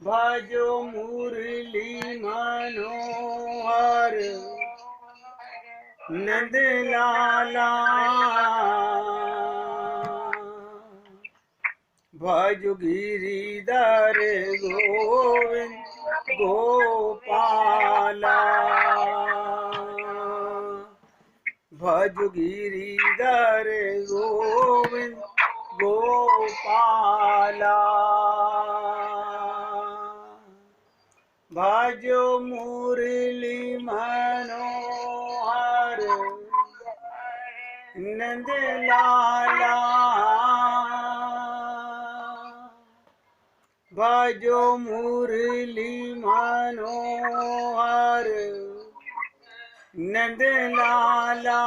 भजो मुरली मनोहर नंद लाला भजो गिरिधर गोविंद गोपाला भजो गिरिधर गोविंद गोपाला भजो मुरली मनोहर नंद लाला भजो मुरली मनोहर नंद लाला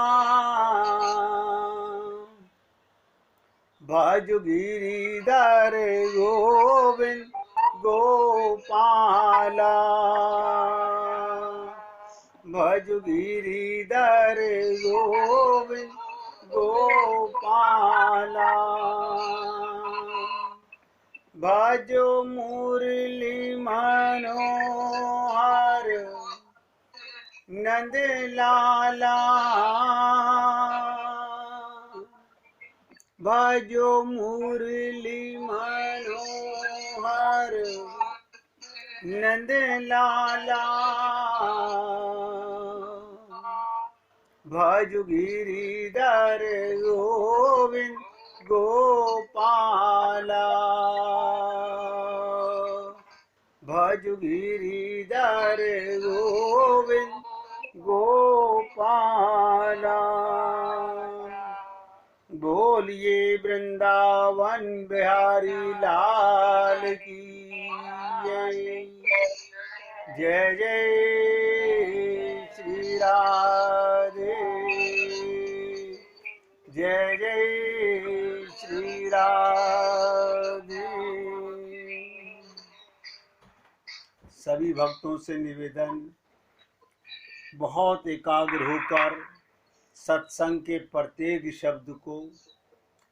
भजो गिरिधर गोविंद गोपाला भजो गिरिधर गोविंद गोपाला भजो मुरली मनोहर नंद लाला भजो मुरली मनोहर नंद लाला भजो गिरिधर गोविंद गोपाला भजो गिरिधर गोविंद गोपाला बोलिए वृंदावन बिहारी लाल की जय जय श्री राधे जय जय श्री राधे। सभी भक्तों से निवेदन, बहुत एकाग्र होकर सत्संग के प्रत्येक शब्द को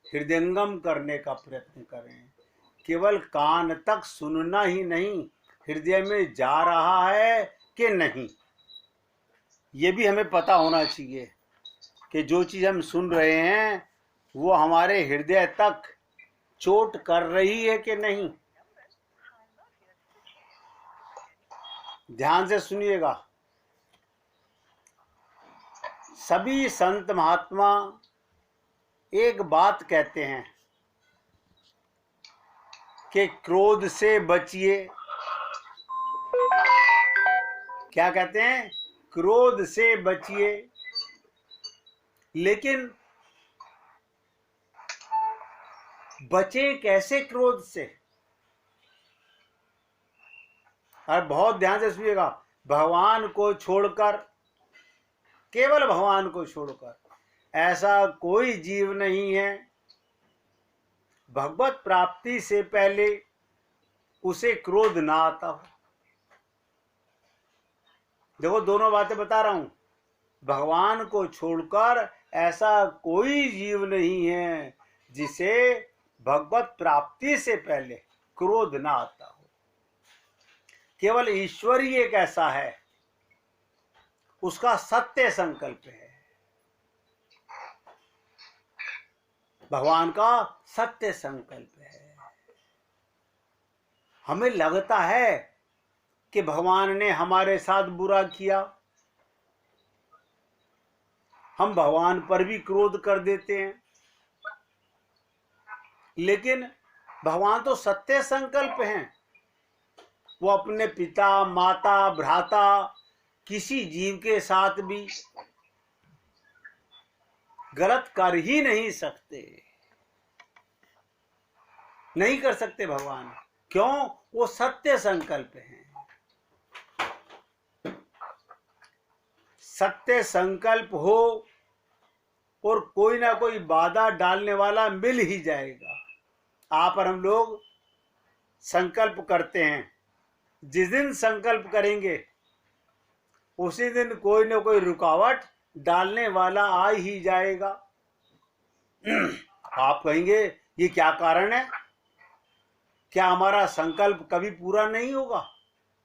हृदयंगम करने का प्रयत्न करें। केवल कान तक सुनना ही नहीं, हृदय में जा रहा है कि नहीं, ये भी हमें पता होना चाहिए कि जो चीज़ हम सुन रहे हैं वो हमारे हृदय तक चोट कर रही है कि नहीं। ध्यान से सुनिएगा। सभी संत महात्मा एक बात कहते हैं कि क्रोध से बचिए। क्या कहते हैं? क्रोध से बचिए। लेकिन बचे कैसे क्रोध से? और बहुत ध्यान से सुनिएगा। भगवान को छोड़कर, केवल भगवान को छोड़कर ऐसा कोई जीव नहीं है भगवत प्राप्ति से पहले उसे क्रोध ना आता हो। देखो, दोनों बातें बता रहा हूं। भगवान को छोड़कर ऐसा कोई जीव नहीं है जिसे भगवत प्राप्ति से पहले क्रोध ना आता हो। केवल ईश्वर ही एक ऐसा है, उसका सत्य संकल्प है। भगवान का सत्य संकल्प है। हमें लगता है कि भगवान ने हमारे साथ बुरा किया, हम भगवान पर भी क्रोध कर देते हैं। लेकिन भगवान तो सत्य संकल्प हैं। वो अपने पिता, माता, भ्राता किसी जीव के साथ भी गलत कर ही नहीं सकते, नहीं कर सकते भगवान। क्यों? वो सत्य संकल्प हैं। सत्य संकल्प हो और कोई ना कोई बाधा डालने वाला मिल ही जाएगा। आप और हम लोग संकल्प करते हैं। जिस दिन संकल्प करेंगे उसी दिन कोई ना कोई रुकावट डालने वाला आ ही जाएगा। आप कहेंगे ये क्या कारण है? क्या हमारा संकल्प कभी पूरा नहीं होगा?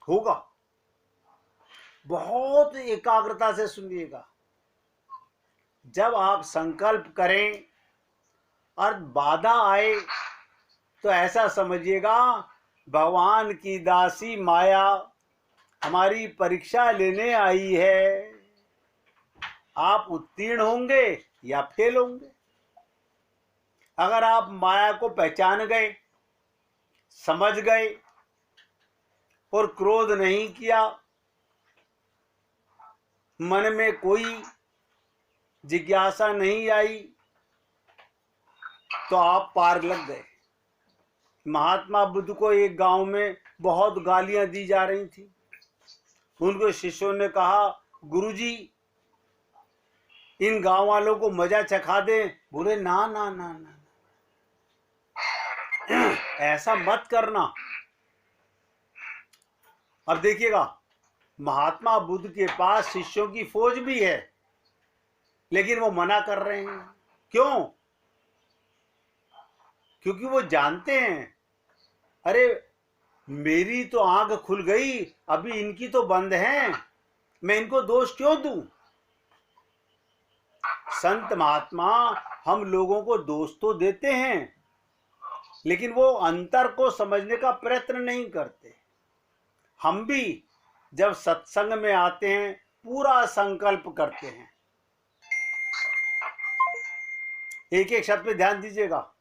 होगा। बहुत एकाग्रता से सुनिएगा। जब आप संकल्प करें और बाधा आए तो ऐसा समझिएगा भगवान की दासी माया हमारी परीक्षा लेने आई है। आप उत्तीर्ण होंगे या फेल होंगे। अगर आप माया को पहचान गए, समझ गए और क्रोध नहीं किया, मन में कोई जिज्ञासा नहीं आई, तो आप पार लग गए। महात्मा बुद्ध को एक गांव में बहुत गालियां दी जा रही थी। उनको शिष्यों ने कहा, गुरुजी इन गांव वालों को मजा चखा दे। बोले ना ना ना ना, ऐसा मत करना। अब देखिएगा, महात्मा बुद्ध के पास शिष्यों की फौज भी है, लेकिन वो मना कर रहे हैं। क्यों? क्योंकि वो जानते हैं, अरे मेरी तो आंख खुल गई, अभी इनकी तो बंद है, मैं इनको दोष क्यों दूं? संत महात्मा हम लोगों को दोष तो देते हैं, लेकिन वो अंतर को समझने का प्रयत्न नहीं करते। हम भी जब सत्संग में आते हैं पूरा संकल्प करते हैं। एक एक शब्द पे ध्यान दीजिएगा।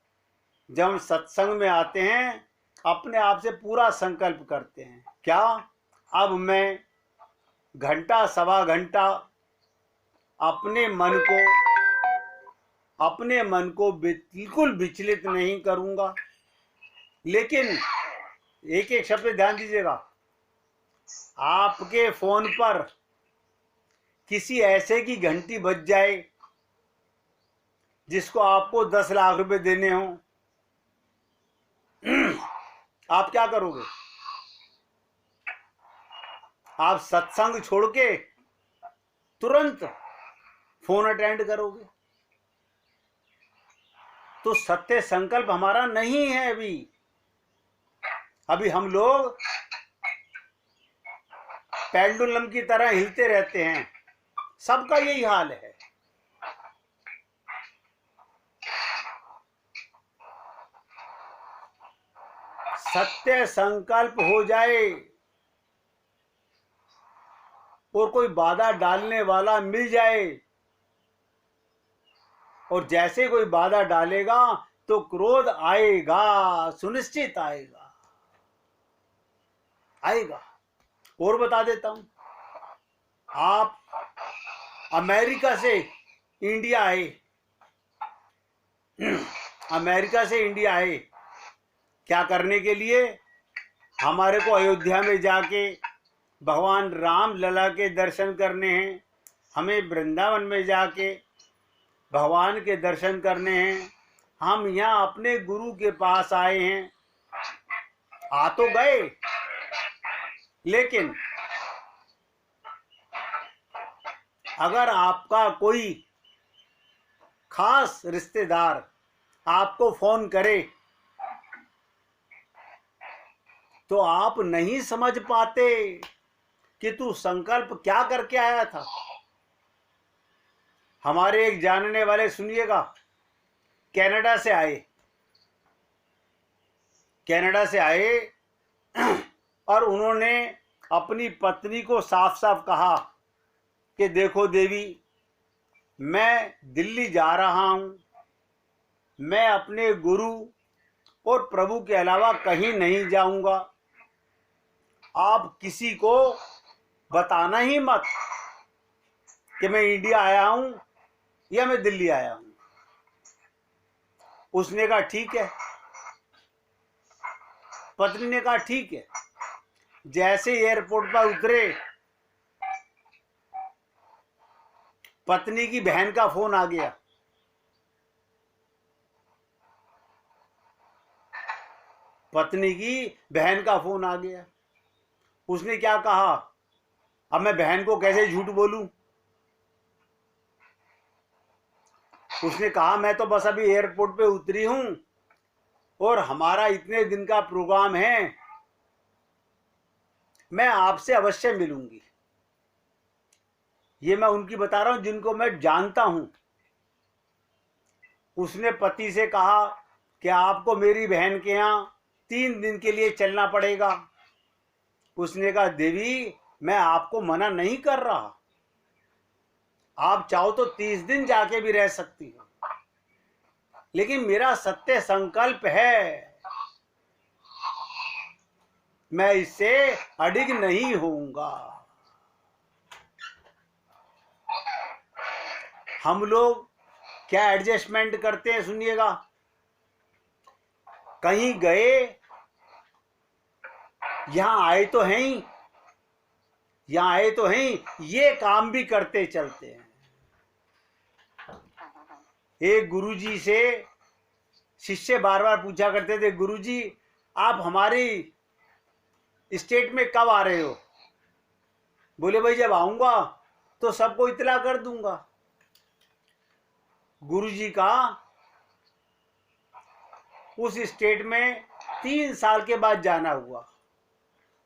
जब हम सत्संग में आते हैं अपने आप से पूरा संकल्प करते हैं। क्या अब मैं घंटा सवा घंटा अपने मन को बिल्कुल विचलित नहीं करूंगा। लेकिन एक एक शब्द पे ध्यान दीजिएगा। आपके फोन पर किसी ऐसे की घंटी बज जाए जिसको आपको 10 लाख रुपए देने हो, आप क्या करोगे? आप सत्संग छोड़ के तुरंत फोन अटेंड करोगे। तो सत्य संकल्प हमारा नहीं है। अभी हम लोग पेंडुलम की तरह हिलते रहते हैं। सबका यही हाल है। सत्य संकल्प हो जाए और कोई बाधा डालने वाला मिल जाए, और जैसे कोई बाधा डालेगा तो क्रोध आएगा, सुनिश्चित आएगा। और बता देता हूं, आप अमेरिका से इंडिया आए, क्या करने के लिए? हमारे को अयोध्या में जाके भगवान राम लला के दर्शन करने हैं, हमें वृंदावन में जाके भगवान के दर्शन करने हैं। हम यहाँ अपने गुरु के पास आए हैं। आ तो गए, लेकिन अगर आपका कोई खास रिश्तेदार आपको फोन करे तो आप नहीं समझ पाते कि तू संकल्प क्या करके आया था। हमारे एक जानने वाले, सुनिएगा, कनाडा से आए और उन्होंने अपनी पत्नी को साफ साफ कहा कि देखो देवी, मैं दिल्ली जा रहा हूं, मैं अपने गुरु और प्रभु के अलावा कहीं नहीं जाऊंगा। आप किसी को बताना ही मत कि मैं इंडिया आया हूं या मैं दिल्ली आया हूं। उसने कहा ठीक है, पत्नी ने कहा ठीक है। जैसे एयरपोर्ट पर उतरे, पत्नी की बहन का फोन आ गया। उसने क्या कहा, अब मैं बहन को कैसे झूठ बोलूं? उसने कहा मैं तो बस अभी एयरपोर्ट पे उतरी हूं और हमारा इतने दिन का प्रोग्राम है, मैं आपसे अवश्य मिलूंगी। ये मैं उनकी बता रहा हूं जिनको मैं जानता हूं। उसने पति से कहा कि आपको मेरी बहन के यहाँ 3 दिन के लिए चलना पड़ेगा। उसने कहा देवी, मैं आपको मना नहीं कर रहा, आप चाहो तो 30 दिन जाके भी रह सकती हो, लेकिन मेरा सत्य संकल्प है, मैं इससे अडिग नहीं होऊंगा। हम लोग क्या एडजस्टमेंट करते हैं, सुनिएगा। कहीं गए, यहां आए तो हैं ही, यहां आए तो हैं ही, ये काम भी करते चलते हैं। एक गुरुजी से शिष्य बार बार पूछा करते थे, गुरुजी आप हमारी स्टेट में कब आ रहे हो? बोले भाई जब आऊंगा तो सबको इतला कर दूंगा। गुरुजी का उस स्टेट में 3 साल के बाद जाना हुआ,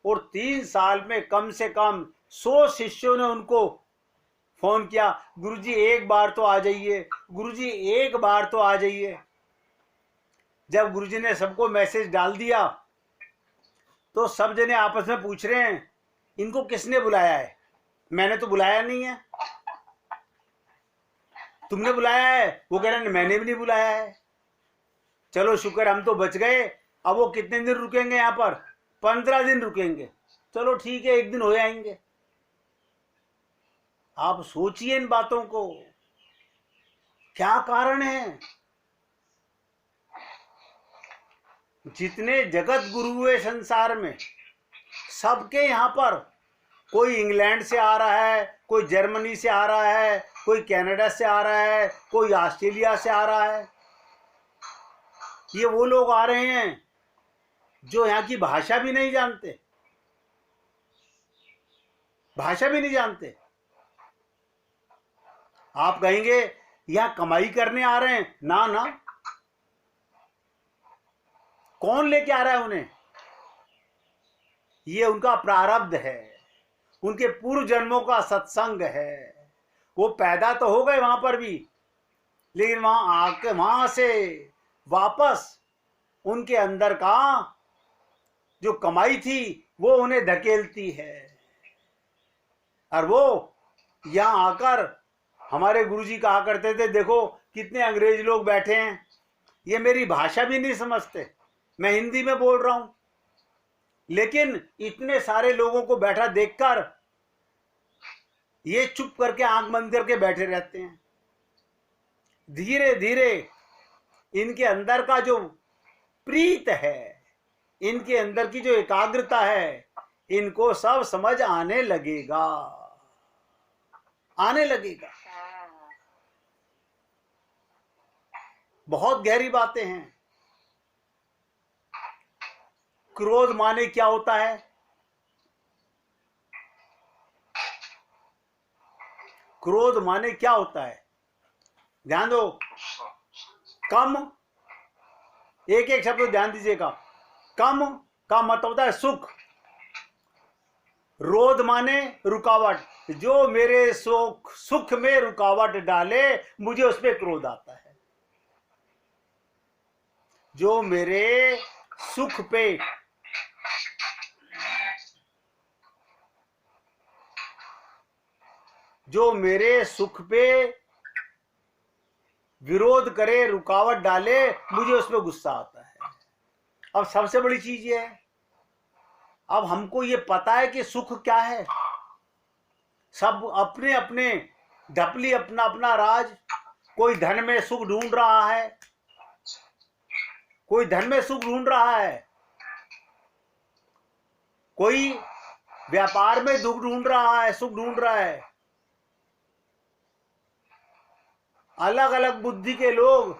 और 3 साल में कम से कम 100 शिष्यों ने उनको फोन किया, गुरुजी एक बार तो आ जाइए, गुरुजी एक बार तो आ जाइए। जब गुरुजी ने सबको मैसेज डाल दिया तो सब जने आपस में पूछ रहे हैं, इनको किसने बुलाया है? मैंने तो बुलाया नहीं है। तुमने बुलाया है? वो कह रहे हैं मैंने भी नहीं बुलाया है। चलो शुक्र, हम तो बच गए। अब वो कितने दिन रुकेंगे यहाँ पर? 15 दिन रुकेंगे। चलो ठीक है, एक दिन हो जाएंगे। आप सोचिए इन बातों को, क्या कारण है? जितने जगत गुरु हुए संसार में, सबके यहाँ पर, कोई इंग्लैंड से आ रहा है, कोई जर्मनी से आ रहा है, कोई कनाडा से आ रहा है, कोई ऑस्ट्रेलिया से आ रहा है। ये वो लोग आ रहे हैं जो यहाँ की भाषा भी नहीं जानते, भाषा भी नहीं जानते। आप कहेंगे यहाँ कमाई करने आ रहे हैं, ना ना, कौन लेके आ रहा है उन्हें? ये उनका प्रारब्ध है, उनके पूर्व जन्मों का सत्संग है। वो पैदा तो हो गए वहां पर भी, लेकिन वहां आके वहां से वापस उनके अंदर का जो कमाई थी वो उन्हें धकेलती है। और वो यहां आकर, हमारे गुरुजी कहा करते थे, देखो कितने अंग्रेज लोग बैठे हैं, ये मेरी भाषा भी नहीं समझते, मैं हिंदी में बोल रहा हूं, लेकिन इतने सारे लोगों को बैठा देखकर ये चुप करके आंख बंद करके बैठे रहते हैं। धीरे धीरे इनके अंदर का जो प्रीत है, इनके अंदर की जो एकाग्रता है, इनको सब समझ आने लगेगा, आने लगेगा। बहुत गहरी बातें हैं। क्रोध माने क्या होता है? क्रोध माने क्या होता है? ध्यान दो, कम, एक एक शब्द ध्यान दीजिएगा। कम का मतलब होता है सुख। रोध माने रुकावट, जो मेरे सुख में रुकावट डाले मुझे उस पर क्रोध आता है। जो मेरे सुख पे, जो मेरे सुख पे विरोध करे, रुकावट डाले, मुझे उस पर गुस्सा आता है। अब सबसे बड़ी चीज ये है, अब हमको ये पता है कि सुख क्या है। सब अपने अपने ढपली, अपना अपना राज। कोई धन में सुख ढूंढ रहा है, कोई धन में सुख ढूंढ रहा है, कोई व्यापार में दुख ढूंढ रहा है, सुख ढूंढ रहा है। अलग अलग बुद्धि के लोग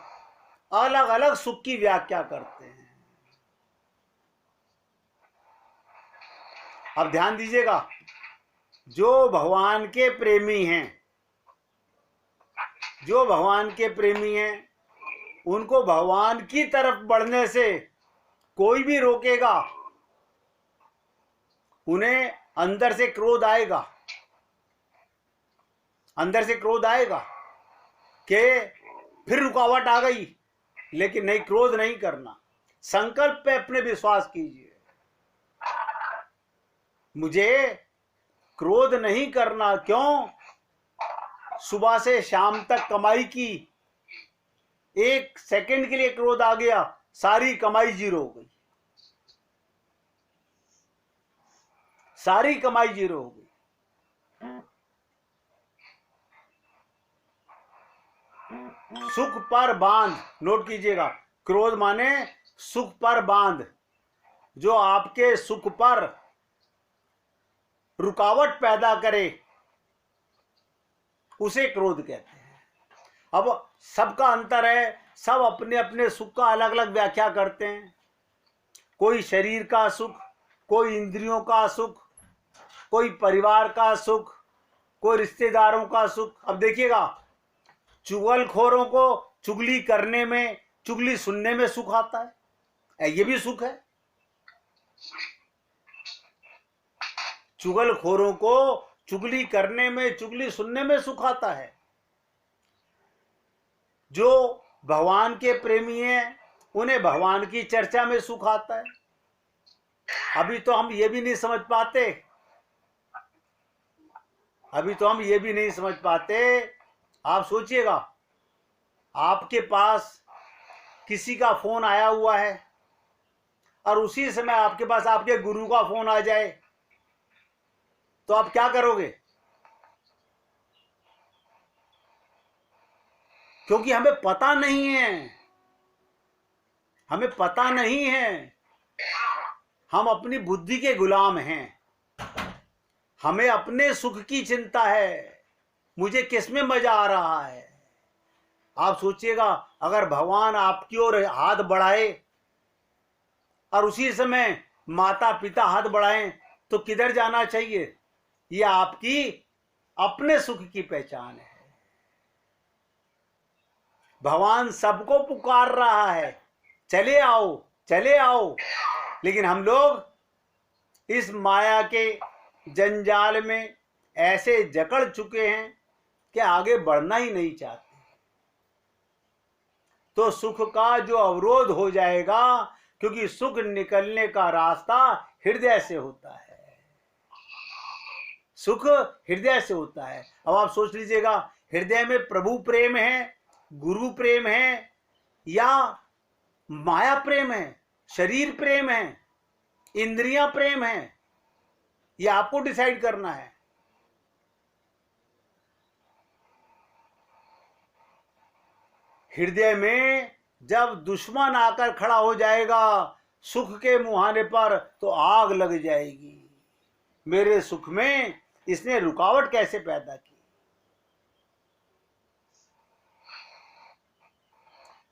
अलग अलग सुख की व्याख्या करते हैं। अब ध्यान दीजिएगा, जो भगवान के प्रेमी हैं, जो भगवान के प्रेमी हैं, उनको भगवान की तरफ बढ़ने से कोई भी रोकेगा, उन्हें अंदर से क्रोध आएगा, अंदर से क्रोध आएगा कि फिर रुकावट आ गई। लेकिन नहीं, क्रोध नहीं करना, संकल्प पे अपने विश्वास कीजिए। मुझे क्रोध नहीं करना। क्यों? सुबह से शाम तक कमाई की, 1 सेकंड के लिए क्रोध आ गया, सारी कमाई जीरो हो गई, सारी कमाई जीरो हो गई। सुख पर बांध, नोट कीजिएगा, क्रोध माने सुख पर बांध। जो आपके सुख पर रुकावट पैदा करे उसे क्रोध कहते हैं। अब सबका अंतर है, सब अपने अपने सुख का अलग अलग व्याख्या करते हैं। कोई शरीर का सुख, कोई इंद्रियों का सुख, कोई परिवार का सुख, कोई रिश्तेदारों का सुख। अब देखिएगा, चुगलखोरों को चुगली करने में, चुगली सुनने में सुख आता है, ये भी सुख है। चुगलखोरों को चुगली करने में, चुगली सुनने में सुख आता है। जो भगवान के प्रेमी हैं उन्हें भगवान की चर्चा में सुख आता है। अभी तो हम ये भी नहीं समझ पाते, अभी तो हम ये भी नहीं समझ पाते। आप सोचिएगा, आपके पास किसी का फोन आया हुआ है और उसी समय आपके पास आपके गुरु का फोन आ जाए, तो आप क्या करोगे? क्योंकि हमें पता नहीं है, हमें पता नहीं है, हम अपनी बुद्धि के गुलाम हैं। हमें अपने सुख की चिंता है, मुझे किसमें मजा आ रहा है। आप सोचिएगा, अगर भगवान आपकी ओर हाथ बढ़ाए और उसी समय माता पिता हाथ बढ़ाएं तो किधर जाना चाहिए? ये आपकी अपने सुख की पहचान है। भगवान सबको पुकार रहा है, चले आओ, चले आओ। लेकिन हम लोग इस माया के जंजाल में ऐसे जकड़ चुके हैं कि आगे बढ़ना ही नहीं चाहते। तो सुख का जो अवरोध हो जाएगा, क्योंकि सुख निकलने का रास्ता हृदय से होता है, सुख हृदय से होता है। अब आप सोच लीजिएगा, हृदय में प्रभु प्रेम है, गुरु प्रेम है, या माया प्रेम है, शरीर प्रेम है, इंद्रियां प्रेम है? ये आपको डिसाइड करना है। हृदय में जब दुश्मन आकर खड़ा हो जाएगा सुख के मुहाने पर, तो आग लग जाएगी। मेरे सुख में इसने रुकावट कैसे पैदा की?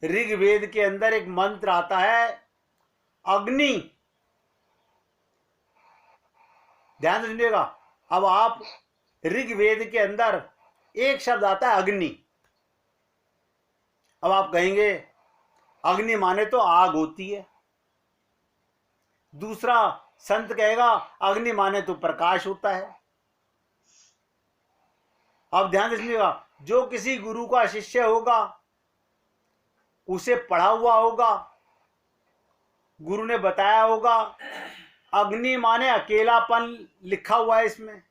ऋग्वेद के अंदर एक मंत्र आता है, अग्नि। ध्यान से सुनिएगा। अब आप ऋग्वेद के अंदर एक शब्द आता है, अग्नि। अब आप कहेंगे अग्नि माने तो आग होती है। दूसरा संत कहेगा अग्नि माने तो प्रकाश होता है। अब ध्यान से सुनिएगा, जो किसी गुरु का शिष्य होगा, उसे पढ़ा हुआ होगा, गुरु ने बताया होगा, अग्नि माने अकेलापन लिखा हुआ है इसमें।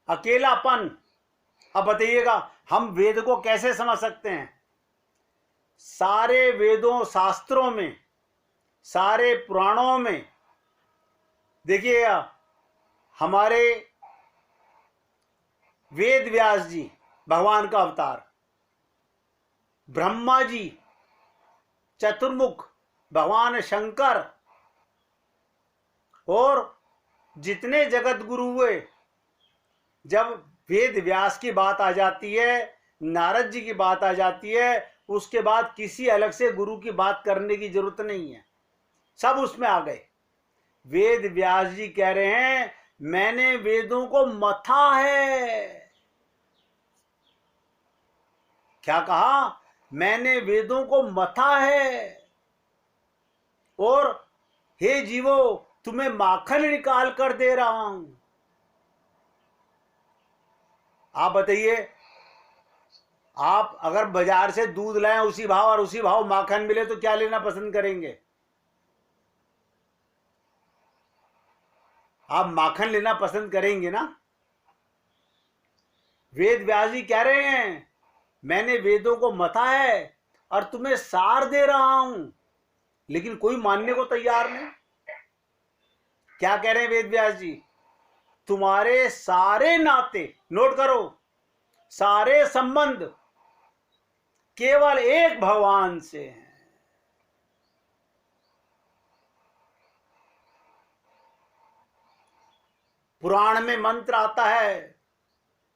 अकेलापन। अब बताइएगा, हम वेद को कैसे समझ सकते हैं? सारे वेदों, शास्त्रों में, सारे पुराणों में देखिएगा, हमारे वेद व्यास जी भगवान का अवतार, ब्रह्मा जी, चतुर्मुख भगवान शंकर, और जितने जगत गुरु हुए, जब वेद व्यास की बात आ जाती है, नारद जी की बात आ जाती है, उसके बाद किसी अलग से गुरु की बात करने की जरूरत नहीं है, सब उसमें आ गए। वेद व्यास जी कह रहे हैं मैंने वेदों को मथा है। क्या कहा? मैंने वेदों को मथा है और हे जीवो तुम्हें माखन निकाल कर दे रहा हूं। आप बताइए, आप अगर बाजार से दूध लाएं उसी भाव और उसी भाव माखन मिले तो क्या लेना पसंद करेंगे? आप माखन लेना पसंद करेंगे ना? वेद व्यास जी कह रहे हैं मैंने वेदों को मथा है और तुम्हें सार दे रहा हूं, लेकिन कोई मानने को तैयार नहीं। क्या कह रहे हैं वेद व्यास जी? तुम्हारे सारे नाते, नोट करो, सारे संबंध केवल एक भगवान से हैं। पुराण में मंत्र आता है,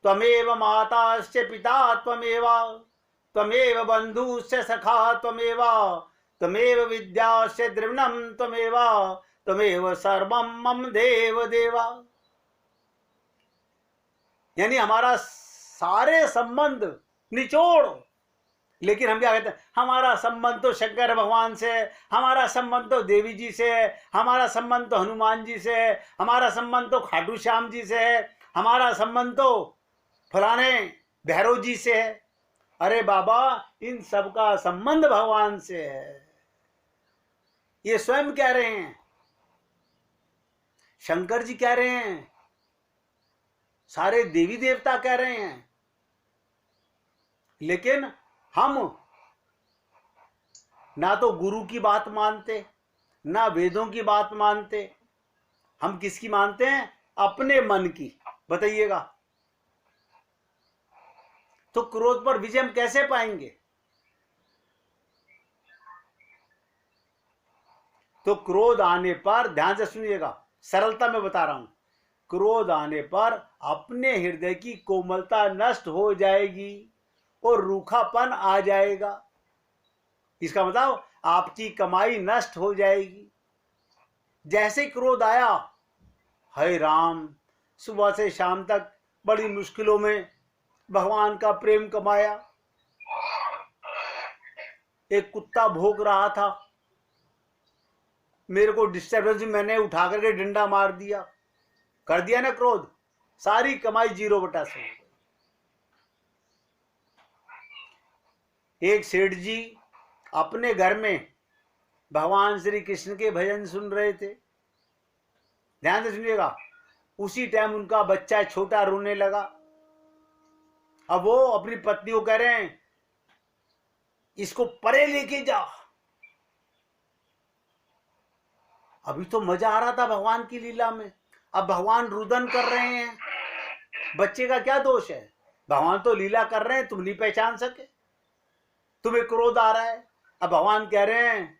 त्वमेव माताश्च पिता त्वमेव, त्वमेव बंधुश्च सखा त्वमेव, त्वमेव विद्याश्च द्रविणम त्वमेव, त्वमेव सर्वम मम देव देवा। यानी हमारा सारे संबंध निचोड़, लेकिन हम क्या कहते हैं? हमारा संबंध तो शंकर भगवान से है, हमारा संबंध तो देवी जी से है, हमारा संबंध तो हनुमान जी से है, हमारा संबंध तो खाटू श्याम जी से है, हमारा संबंध तो फलाने भैरव जी से है। अरे बाबा, इन सबका संबंध भगवान से है, ये स्वयं कह रहे हैं, शंकर जी कह रहे हैं, सारे देवी देवता कह रहे हैं। लेकिन हम ना तो गुरु की बात मानते, ना वेदों की बात मानते, हम किसकी मानते हैं? अपने मन की। बताइएगा, तो क्रोध पर विजय हम कैसे पाएंगे? तो क्रोध आने पर, ध्यान से सुनिएगा, सरलता में बता रहा हूं, क्रोध आने पर अपने हृदय की कोमलता नष्ट हो जाएगी और रूखापन आ जाएगा। इसका मतलब आपकी कमाई नष्ट हो जाएगी। जैसे क्रोध आया, हे राम, सुबह से शाम तक बड़ी मुश्किलों में भगवान का प्रेम कमाया। एक कुत्ता भौंक रहा था, मेरे को डिस्टर्बेंस, मैंने उठा करके डंडा मार दिया, कर दिया ना क्रोध, सारी कमाई 0/100 हो गई। एक सेठ जी अपने घर में भगवान श्री कृष्ण के भजन सुन रहे थे, ध्यान से सुनिएगा। उसी टाइम उनका बच्चा छोटा रोने लगा। अब वो अपनी पत्नी को कह रहे हैं इसको परे लेके जा। अभी तो मजा आ रहा था भगवान की लीला में, अब भगवान रुदन कर रहे हैं, बच्चे का क्या दोष है? भगवान तो लीला कर रहे हैं, तुम नहीं पहचान सके, तुम्हें क्रोध आ रहा है। अब भगवान कह रहे हैं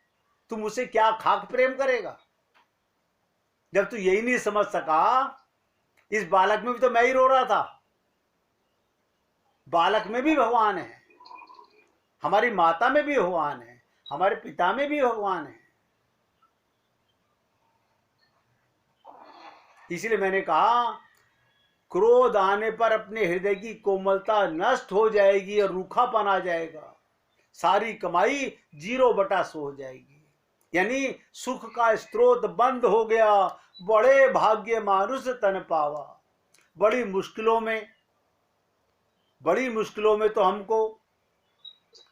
तुम उसे क्या खाक प्रेम करेगा? जब तू यही नहीं समझ सका, इस बालक में भी तो मैं ही रो रहा था, बालक में भी भगवान है, हमारी माता में भी भगवान है, हमारे पिता में भी भगवान है। इसलिए मैंने कहा क्रोध आने पर अपने हृदय की कोमलता नष्ट हो जाएगी और रूखापन आ जाएगा, सारी कमाई 0/100 हो जाएगी। यानी सुख का स्रोत बंद हो गया। बड़े भाग्य मानुष तन पावा। बड़ी मुश्किलों में तो हमको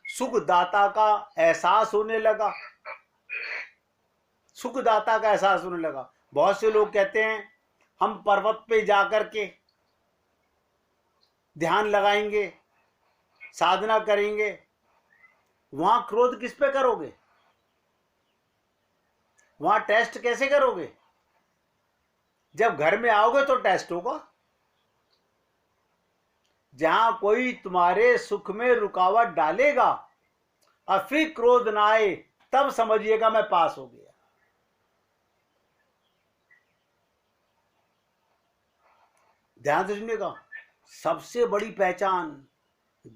सुखदाता का एहसास होने लगा, सुखदाता का एहसास होने लगा। बहुत से लोग कहते हैं हम पर्वत पे जाकर के ध्यान लगाएंगे, साधना करेंगे, वहां क्रोध किस पे करोगे? वहां टेस्ट कैसे करोगे? जब घर में आओगे तो टेस्ट होगा। जहां कोई तुम्हारे सुख में रुकावट डालेगा और फिर क्रोध ना आए, तब समझिएगा मैं पास हो गया। ध्यान से सुनिएगा, सबसे बड़ी पहचान,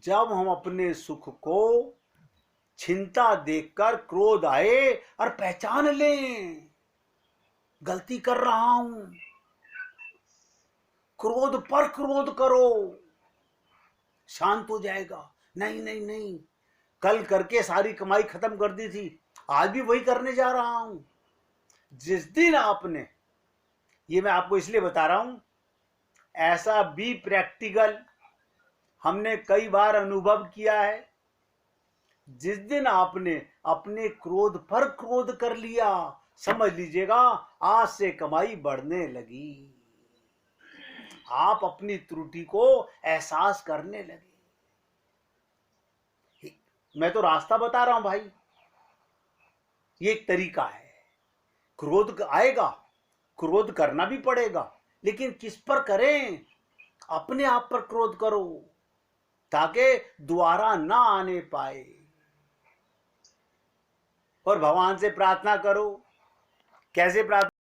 जब हम अपने सुख को चिंता देखकर क्रोध आए और पहचान लें गलती कर रहा हूं, क्रोध पर क्रोध करो, शांत हो जाएगा। नहीं नहीं नहीं, कल करके सारी कमाई खत्म कर दी थी, आज भी वही करने जा रहा हूं। जिस दिन आपने, ये मैं आपको इसलिए बता रहा हूं, ऐसा भी प्रैक्टिकल हमने कई बार अनुभव किया है। जिस दिन आपने अपने क्रोध पर क्रोध कर लिया, समझ लीजिएगा आज से कमाई बढ़ने लगी, आप अपनी त्रुटि को एहसास करने लगे। मैं तो रास्ता बता रहा हूं भाई, ये एक तरीका है। क्रोध आएगा, क्रोध करना भी पड़ेगा, लेकिन किस पर करें? अपने आप पर क्रोध करो ताकि दोबारा ना आने पाए। और भगवान से प्रार्थना करो। कैसे प्रार्थना?